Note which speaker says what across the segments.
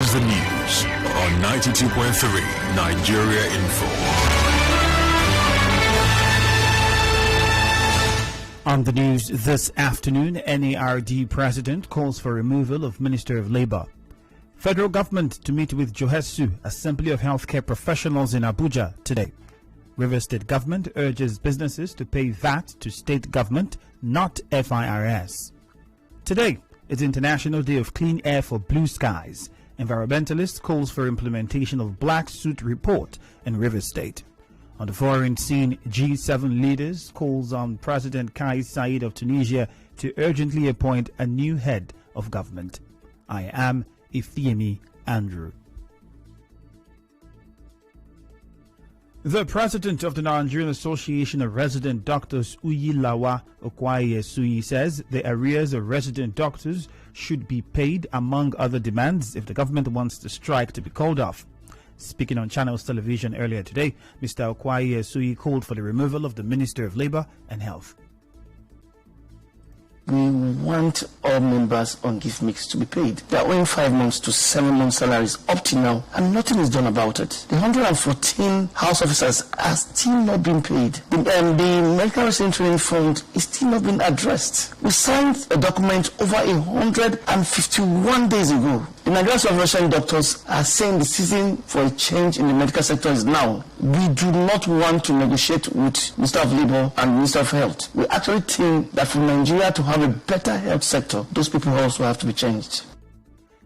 Speaker 1: Here's the news on 92.3 Nigeria Info.
Speaker 2: On the news this afternoon, NARD President calls for removal of Minister of Labour. Federal government to meet with Johesu, Assembly of Healthcare Professionals in Abuja today. Rivers State government urges businesses to pay VAT to state government, not FIRS. Today is International Day of Clean Air for Blue Skies. Environmentalist calls for implementation of Black Suit Report in Rivers State. On the foreign scene, G7 leaders calls on President Kais Saied of Tunisia to urgently appoint a new head of government. I am Ifeemi Andrew. The president of the Nigerian Association of Resident Doctors, Uyilawa Okwaye-Suyi, says the arrears of resident doctors should be paid, among other demands, if the government wants the strike to be called off. Speaking on Channels Television earlier today, Mr. Okwaye-Suyi called for the removal of the Minister of Labour and Health.
Speaker 3: We want all members on gift mix to be paid. They are owing 5 months to 7 months salaries up to now, and nothing is done about it. The 114 house officers are still not being paid. The medical resident training fund is still not being addressed. We signed a document over 151 days ago. The Nigerian Association of Doctors are saying the season for a change in the medical sector is now. We do not want to negotiate with Minister of Labour and Minister of Health. We actually think that for Nigeria to have a better health sector, those people also have to be changed.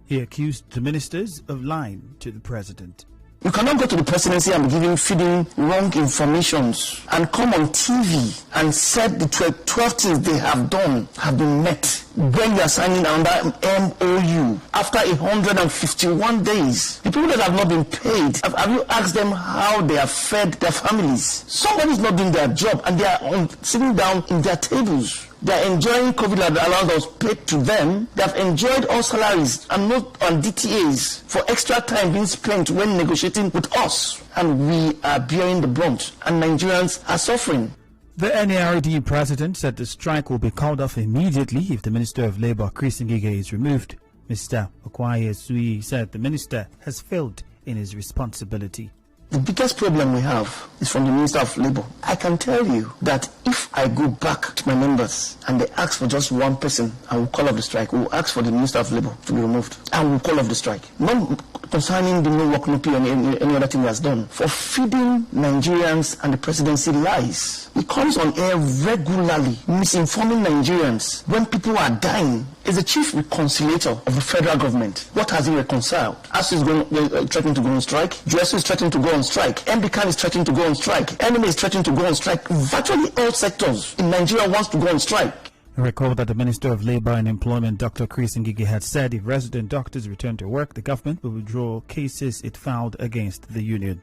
Speaker 2: He accused the ministers of lying to the president.
Speaker 3: You cannot go to the presidency and be feeding wrong informations and come on TV and said the 12 things they have done have been met when you are signing under MOU after 151 days. The people that have not been paid, have you asked them how they have fed their families? Somebody is not doing their job and they are sitting down in their tables. They are enjoying COVID allowance paid to them. They have enjoyed all salaries and not on DTAs for extra time being spent when negotiating with us. And we are bearing the brunt, and Nigerians are suffering.
Speaker 2: The NARD president said the strike will be called off immediately if the Minister of Labour, Chris Ngige, is removed. Mr. Okwaye-Suyi said the minister has failed in his responsibility.
Speaker 3: The biggest problem we have is from the Minister of Labour. I can tell you that if I go back to my members and they ask for just one person, I will call off the strike. We will ask for the Minister of Labour to be removed. I will call off the strike. Not concerning the no work, no pay, or any other thing he has done. For feeding Nigerians and the presidency lies. He comes on air regularly, misinforming Nigerians when people are dying. Is the chief reconciliator of the federal government. What has he reconciled? ASU is threatening to go on strike. GSU is threatening to go on strike. MBCAN is threatening to go on strike. NMA is threatening to go on strike. Virtually all sectors in Nigeria wants to go on strike.
Speaker 2: Recall that the Minister of Labour and Employment, Dr. Chris Ngige, had said if resident doctors return to work, the government will withdraw cases it filed against the union.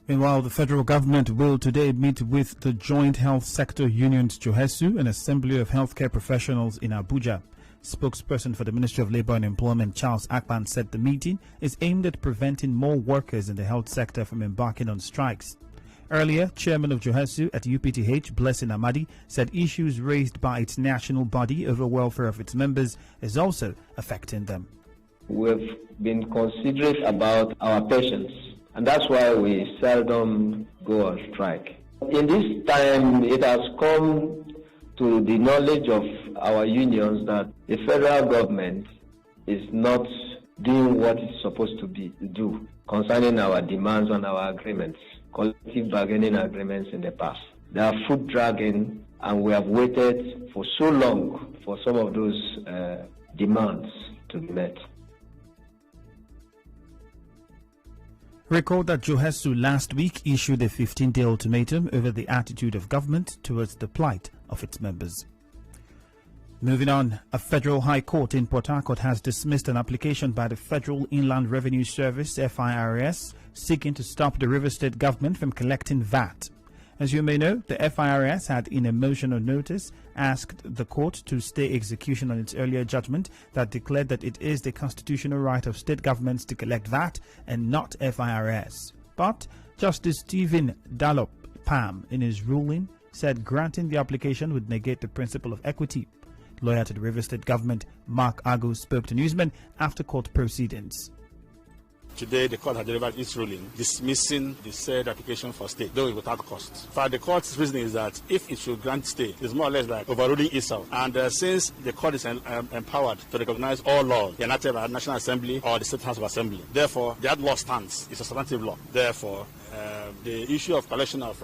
Speaker 2: Meanwhile, the federal government will today meet with the joint health sector unions Johesu and Assembly of Healthcare Professionals in Abuja. Spokesperson for the Ministry of Labour and Employment, Charles Akpan, said the meeting is aimed at preventing more workers in the health sector from embarking on strikes. Earlier, Chairman of Johesu at UPTH, Blessing Amadi, said issues raised by its national body over welfare of its members is also affecting them.
Speaker 4: We've been considerate about our patients, and that's why we seldom go on strike. In this time, it has come to the knowledge of our unions that the federal government is not doing what it's supposed to do concerning our demands on our agreements, collective bargaining agreements in the past. They are foot dragging, and we have waited for so long for some of those demands to be met.
Speaker 2: Recall that Johesu last week issued a 15-day ultimatum over the attitude of government towards the plight of its members. Moving on, a federal high court in Port Harcourt has dismissed an application by the Federal Inland Revenue Service, FIRS, seeking to stop the Rivers State government from collecting VAT. As you may know, the FIRS had, in a motion of notice, asked the court to stay execution on its earlier judgment that declared that it is the constitutional right of state governments to collect VAT and not FIRS. But Justice Stephen Dallop Pam, in his ruling, said granting the application would negate the principle of equity. Lawyer to the Rivers State government, Mark Ago, spoke to newsmen after court proceedings.
Speaker 5: Today, the court has delivered its ruling dismissing the said application for stay, though without cost. In fact, the court's reasoning is that if it should grant stay, it's more or less like overruling itself. And since the court is empowered to recognize all laws enacted by the National Assembly or the State House of Assembly, therefore, that law stands. It's a substantive law. Therefore, the issue of collection of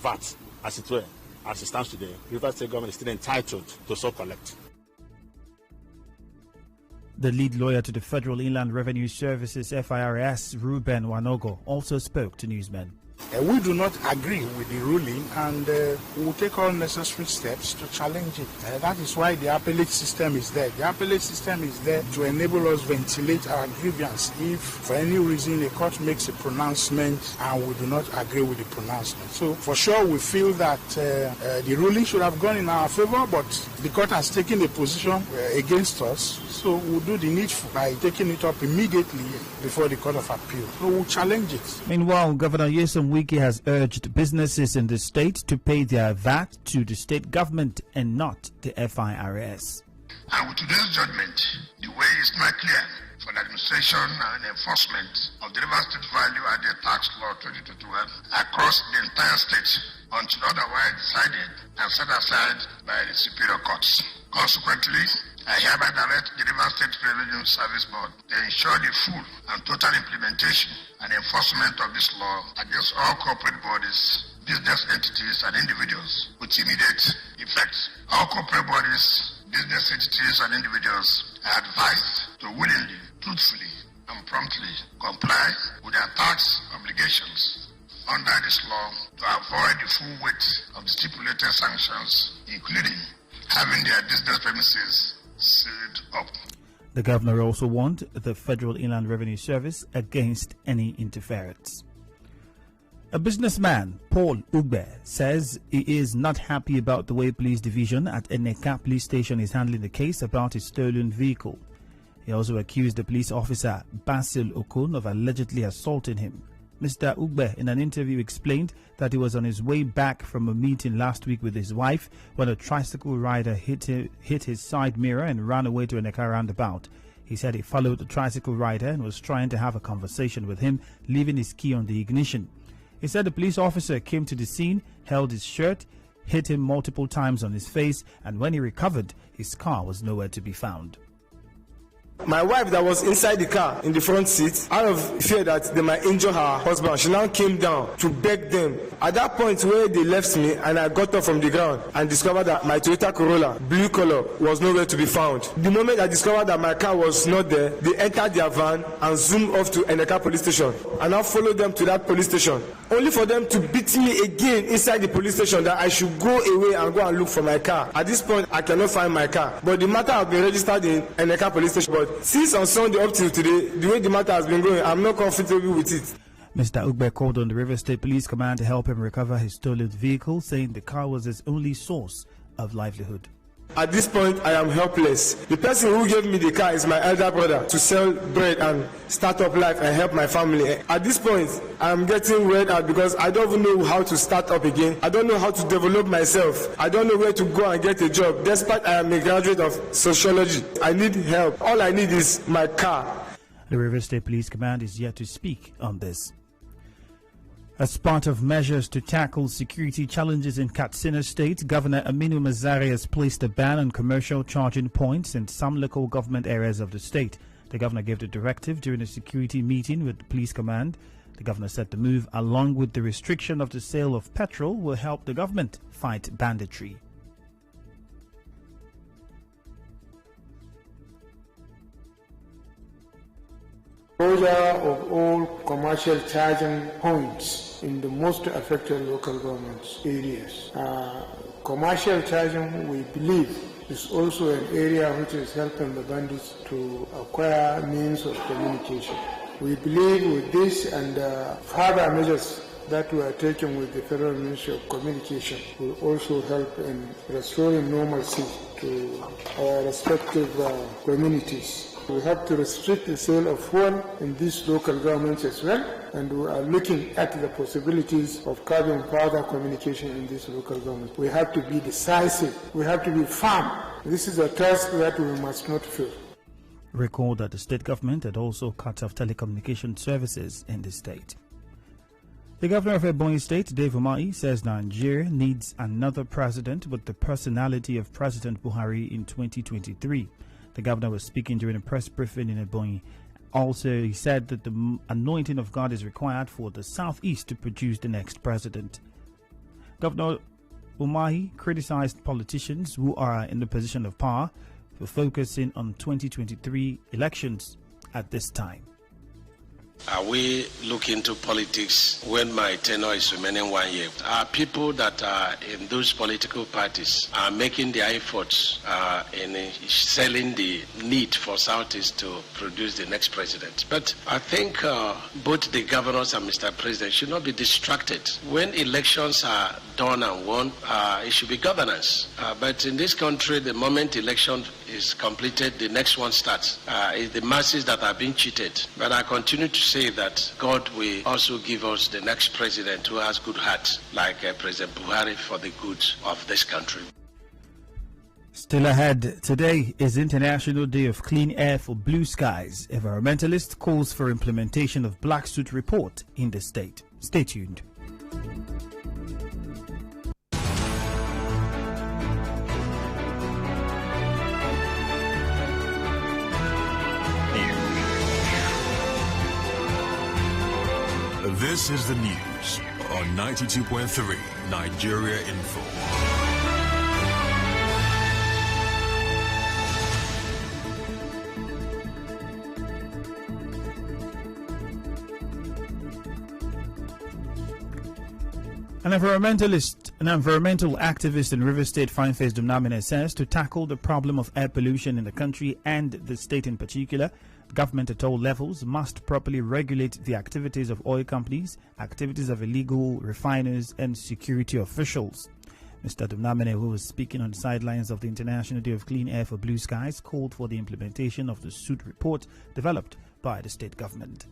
Speaker 5: VAT, as it were, as it stands today, Rivers State government is still entitled to so collect.
Speaker 2: The lead lawyer to the Federal Inland Revenue Services FIRS, Ruben Wanogo, also spoke to newsmen.
Speaker 6: We do not agree with the ruling, and we will take all necessary steps to challenge it. That is why the appellate system is there. The appellate system is there to enable us ventilate our grievance if, for any reason, a court makes a pronouncement and we do not agree with the pronouncement. So, for sure, we feel that the ruling should have gone in our favor, but the court has taken a position against us. So, we'll do the needful by taking it up immediately before the Court of Appeal. So, we'll challenge it.
Speaker 2: Meanwhile, Governor Nyesom Wike has urged businesses in the state to pay their VAT to the state government and not the FIRS.
Speaker 7: And with today's judgment, the way is not clear for the administration and enforcement of the River State Value Added Tax Law 2012 across the entire state until otherwise decided and set aside by the superior courts. Consequently, I hereby direct the River State Revenue Service Board to ensure the full and total implementation and enforcement of this law against all corporate bodies, business entities, and individuals with immediate effect. All corporate bodies, business entities, and individuals are advised to willingly, truthfully, and promptly comply with their tax obligations under this law to avoid the full weight of the stipulated sanctions, including having their business premises sealed up.
Speaker 2: The governor also warned the Federal Inland Revenue Service against any interference. A businessman, Paul Ugbe, says he is not happy about the way police division at Eneka police station is handling the case about his stolen vehicle. He also accused the police officer, Basil Okun, of allegedly assaulting him. Mr. Ugbe, in an interview, explained that he was on his way back from a meeting last week with his wife when a tricycle rider hit his side mirror and ran away to Eneka roundabout. He said he followed the tricycle rider and was trying to have a conversation with him, leaving his key on the ignition. He said the police officer came to the scene, held his shirt, hit him multiple times on his face, and when he recovered, his car was nowhere to be found.
Speaker 8: My wife that was inside the car in the front seat, out of fear that they might injure her husband, she now came down to beg them. At that point where they left me and I got up from the ground and discovered that my Toyota Corolla, blue color, was nowhere to be found. The moment I discovered that my car was not there, they entered their van and zoomed off to Eneka police station. I now followed them to that police station, only for them to beat me again inside the police station that I should go away and go and look for my car. At this point, I cannot find my car. But the matter has been registered in Eneka police station. But since on Sunday up till today, the way the matter has been going, I'm not comfortable with it.
Speaker 2: Mr. Ugbe called on the River State Police Command to help him recover his stolen vehicle, saying the car was his only source of livelihood.
Speaker 8: At this point, I am helpless. The person who gave me the car is my elder brother to sell bread and start up life and help my family. At this point, I am getting weird out because I don't even know how to start up again. I don't know how to develop myself. I don't know where to go and get a job, despite I am a graduate of sociology. I need help. All I need is my car.
Speaker 2: The River State Police Command is yet to speak on this. As part of measures to tackle security challenges in Katsina State, Governor Aminu Mazari has placed a ban on commercial charging points in some local government areas of the state. The governor gave the directive during a security meeting with the police command. The governor said the move, along with the restriction of the sale of petrol, will help the government fight banditry.
Speaker 9: Closure of all commercial charging points in the most affected local government areas. Commercial charging, we believe, is also an area which is helping the bandits to acquire means of communication. We believe with this and further measures that we are taking with the Federal Ministry of Communication will also help in restoring normalcy to our respective communities. We have to restrict the sale of fuel in these local governments as well, and we are looking at the possibilities of having further communication in these local governments. We have to be decisive. We have to be firm. This is a task that we must not fail.
Speaker 2: Recall that the state government had also cut off telecommunication services in the state. The governor of Ebonyi State, Dave Umahi, says Nigeria needs another president with the personality of President Buhari in 2023. The governor was speaking during a press briefing in Ebonyi. Also, he said that the anointing of God is required for the Southeast to produce the next president. Governor Umahi criticized politicians who are in the position of power for focusing on 2023 elections at this time.
Speaker 10: Are we looking to politics when my tenure is remaining 1 year? Are people that are in those political parties are making their efforts in selling the need for Southeast to produce the next president? But I think both the governors and Mr. President should not be distracted. When elections are done and won, it should be governance. But in this country, the moment election is completed, the next one starts. It's the masses that are being cheated. But I continue to say that God will also give us the next president who has good heart, like President Buhari, for the good of this country.
Speaker 2: Still ahead, today is International Day of Clean Air for Blue Skies. Environmentalist calls for implementation of Black Suit Report in the state. Stay tuned.
Speaker 1: This is the news on 92.3 Nigeria Info.
Speaker 2: An environmental activist in River State, Fineface Dumnamine, says to tackle the problem of air pollution in the country and the state in particular, government at all levels must properly regulate the activities of oil companies, activities of illegal refiners, and security officials. Mr. Dumnamine, who was speaking on the sidelines of the International Day of Clean Air for Blue Skies, called for the implementation of the suit report developed by the state government.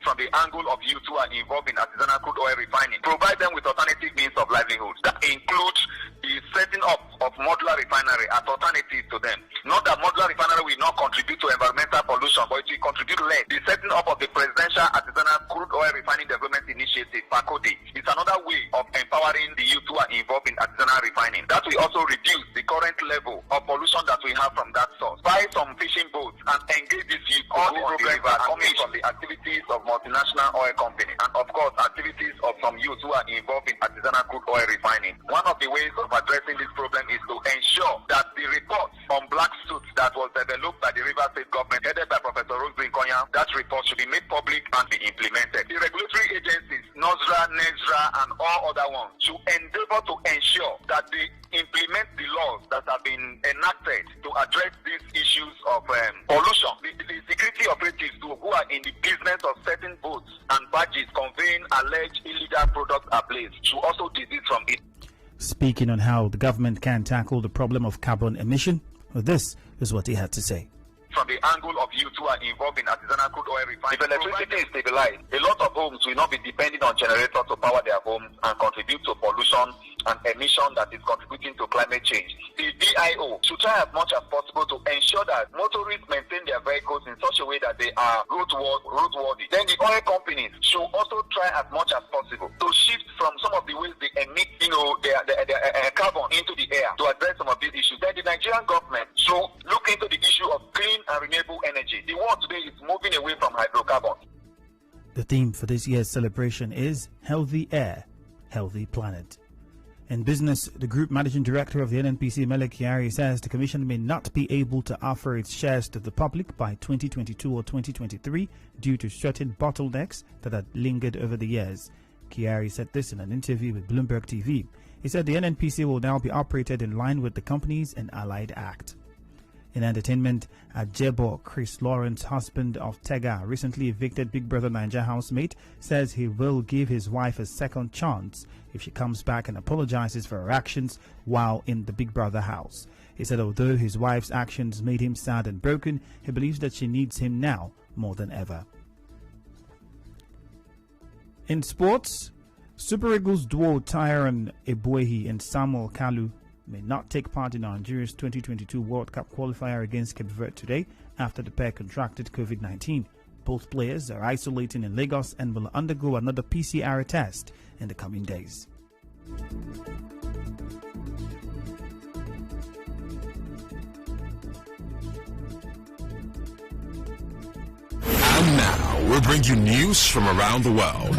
Speaker 11: From the angle of youth who are involved in artisanal crude oil refining, provide them with alternative means of livelihood. That includes the setting up of modular refinery as alternative to them. Not that modular refinery will not contribute to environmental pollution, but it will contribute less. The setting up of the Presidential Artisanal Crude Oil Refining Development Initiative, PACODI, is another way of empowering the youth who are involved in artisanal refining. That will also reduce the current level of pollution that we have from that source. Buy some fishing boats and engage this youth. All these programs are coming from the activities of multinational oil companies and, of course, activities of some youth who are involved in artisanal crude oil refining. One of the ways of addressing this problem is to ensure that the report on black suits that was developed by the River State government, headed by Professor Rosemary Konya, that report should be made public and be implemented. The regulatory agencies, NOSRA, NESRA, and all other ones, should endeavor to ensure that they implement the laws that have been enacted to address these issues of pollution. The security operatives who are in the business of setting boats and badges conveying alleged illegal products ablaze should also desist from it.
Speaker 2: Speaking on how the government can tackle the problem of carbon emission, this is what he had to say.
Speaker 11: From the angle of youth who are involved in artisanal crude oil refining, if electricity is stabilized, a lot of homes will not be depending on generators to power their homes and contribute to pollution and emission that is contributing to climate change. The DIO should try as much as possible to ensure that motorists maintain their vehicles in such a way that they are roadworthy. Then the oil companies should also try as much as possible to shift from some of the ways they emit, their carbon into the air to address some of these issues. Then the Nigerian government should look into the issue of clean and renewable energy. The world today is moving away from hydrocarbons.
Speaker 2: The theme for this year's celebration is Healthy Air, Healthy Planet. In business, the Group Managing Director of the NNPC, Mele Kyari, says the Commission may not be able to offer its shares to the public by 2022 or 2023 due to certain bottlenecks that had lingered over the years. Kyari said this in an interview with Bloomberg TV. He said the NNPC will now be operated in line with the Companies and Allied Act. In entertainment, Ajebo Chris Lawrence, husband of Tega, recently evicted Big Brother Naija housemate, says he will give his wife a second chance if she comes back and apologizes for her actions while in the Big Brother house. He said although his wife's actions made him sad and broken, he believes that she needs him now more than ever. In sports, Super Eagles duo Tyron Ebuehi and Samuel Kalu may not take part in Nigeria's 2022 World Cup qualifier against Cape Verde today after the pair contracted COVID-19. Both players are isolating in Lagos and will undergo another PCR test in the coming days.
Speaker 1: And now we'll bring you news from around the world.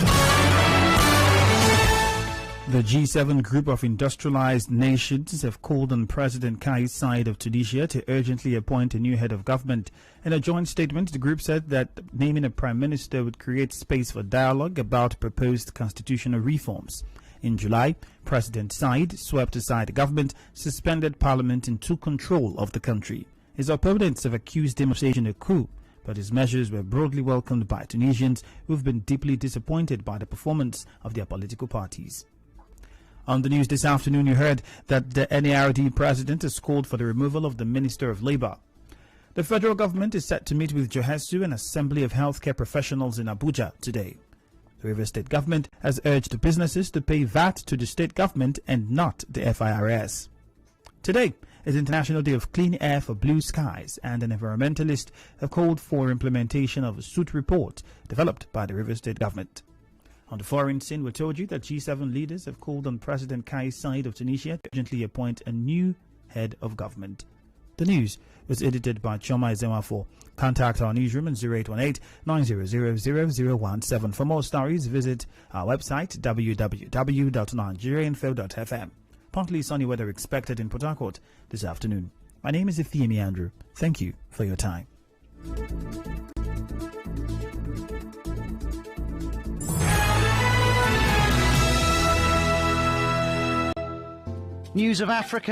Speaker 2: The G7 group of industrialized nations have called on President Kais Saied of Tunisia to urgently appoint a new head of government. In a joint statement, the group said that naming a prime minister would create space for dialogue about proposed constitutional reforms. In July, President Saied swept aside the government, suspended parliament, and took control of the country. His opponents have accused him of staging a coup, but his measures were broadly welcomed by Tunisians who've been deeply disappointed by the performance of their political parties. On the news this afternoon, you heard that the NARD president has called for the removal of the Minister of Labour. The federal government is set to meet with Johesu and Assembly of Healthcare Professionals in Abuja today. The Rivers State government has urged businesses to pay VAT to the state government and not the FIRS. Today is International Day of Clean Air for Blue Skies, and an environmentalist have called for implementation of a suit report developed by the Rivers State government. On the foreign scene, we told you that G7 leaders have called on President Kais Saied of Tunisia to urgently appoint a new head of government. The news was edited by Choma Ezemafo. Contact our newsroom on 0818-900-0017. For more stories, visit our website www.nigeriainfo.fm. Partly sunny weather expected in Port Harcourt this afternoon. My name is Ifeemi Andrew. Thank you for your time.
Speaker 12: News of Africa